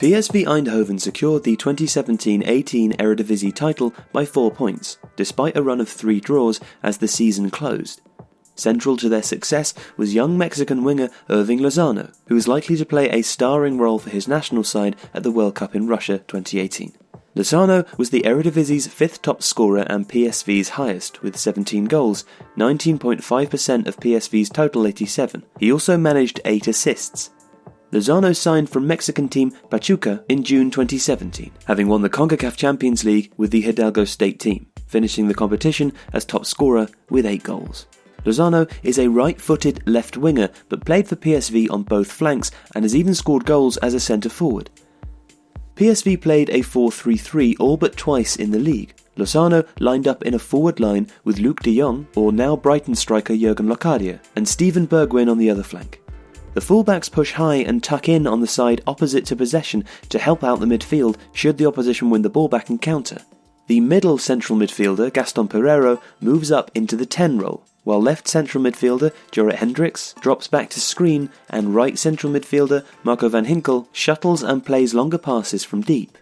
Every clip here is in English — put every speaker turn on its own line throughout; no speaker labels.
PSV Eindhoven secured the 2017-18 Eredivisie title by 4 points, despite a run of 3 draws as the season closed. Central to their success was young Mexican winger Hirving Lozano, who is likely to play a starring role for his national side at the World Cup in Russia 2018. Lozano was the Eredivisie's 5th top scorer and PSV's highest, with 17 goals, 19.5% of PSV's total 87. He also managed 8 assists. Lozano signed from Mexican team Pachuca in June 2017, having won the CONCACAF Champions League with the Hidalgo State team, finishing the competition as top scorer with 8 goals. Lozano is a right-footed left winger, but played for PSV on both flanks and has even scored goals as a centre-forward. PSV played a 4-3-3 all but twice in the league. Lozano lined up in a forward line with Luc de Jong, or now Brighton striker Jurgen Locadia, and Steven Bergwijn on the other flank. The fullbacks push high and tuck in on the side opposite to possession to help out the midfield should the opposition win the ball back and counter. The middle central midfielder, Gaston Pereiro, moves up into the 10 role, while left central midfielder, Jorrit Hendricks, drops back to screen, and right central midfielder, Marco van Ginkel, shuttles and plays longer passes from deep.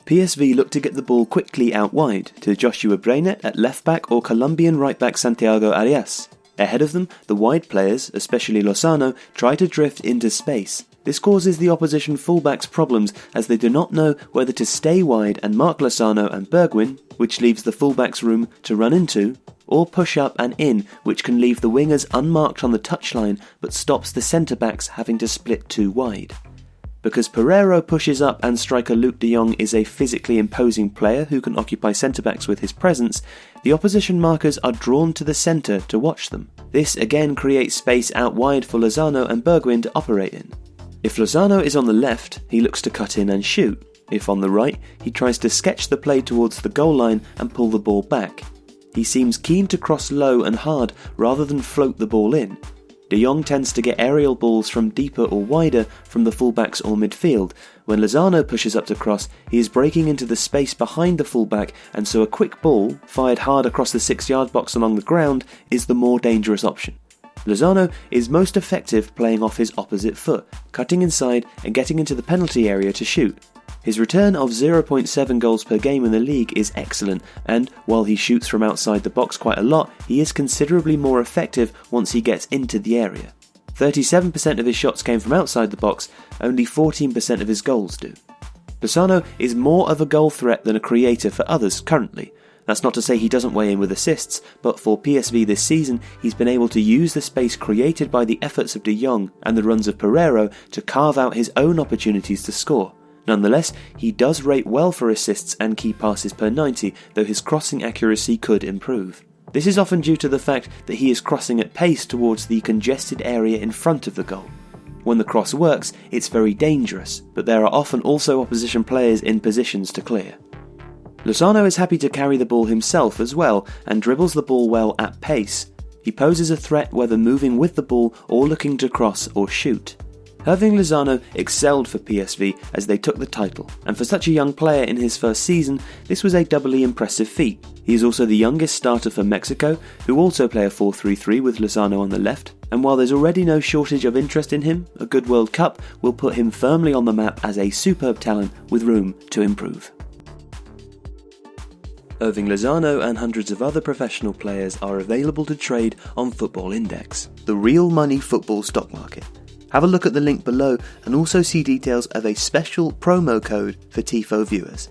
PSV look to get the ball quickly out wide to Joshua Brenet at left back or Colombian right back Santiago Arias. Ahead of them, the wide players, especially Lozano, try to drift into space. This causes the opposition fullbacks problems as they do not know whether to stay wide and mark Lozano and Bergwijn, which leaves the fullbacks room to run into, or push up and in, which can leave the wingers unmarked on the touchline but stops the centre-backs having to split too wide. Because Pereiro pushes up and striker Luc de Jong is a physically imposing player who can occupy centre-backs with his presence, the opposition markers are drawn to the centre to watch them. This again creates space out wide for Lozano and Bergwijn to operate in. If Lozano is on the left, he looks to cut in and shoot. If on the right, he tries to sketch the play towards the goal line and pull the ball back. He seems keen to cross low and hard rather than float the ball in. De Jong tends to get aerial balls from deeper or wider from the fullbacks or midfield. When Lozano pushes up to cross, he is breaking into the space behind the fullback, and so a quick ball, fired hard across the 6-yard box along the ground, is the more dangerous option. Lozano is most effective playing off his opposite foot, cutting inside and getting into the penalty area to shoot. His return of 0.7 goals per game in the league is excellent, and while he shoots from outside the box quite a lot, he is considerably more effective once he gets into the area. 37% of his shots came from outside the box, only 14% of his goals do. Lozano is more of a goal threat than a creator for others currently. That's not to say he doesn't weigh in with assists, but for PSV this season, he's been able to use the space created by the efforts of de Jong and the runs of Pereiro to carve out his own opportunities to score. Nonetheless, he does rate well for assists and key passes per 90, though his crossing accuracy could improve. This is often due to the fact that he is crossing at pace towards the congested area in front of the goal. When the cross works, it's very dangerous, but there are often also opposition players in positions to clear. Lozano is happy to carry the ball himself as well, and dribbles the ball well at pace. He poses a threat whether moving with the ball or looking to cross or shoot. Hirving Lozano excelled for PSV as they took the title, and for such a young player in his first season, this was a doubly impressive feat. He is also the youngest starter for Mexico, who also play a 4-3-3 with Lozano on the left, and while there's already no shortage of interest in him, a good World Cup will put him firmly on the map as a superb talent with room to improve. Hirving Lozano and hundreds of other professional players are available to trade on Football Index, the real money football stock market. Have a look at the link below and also see details of a special promo code for Tifo viewers.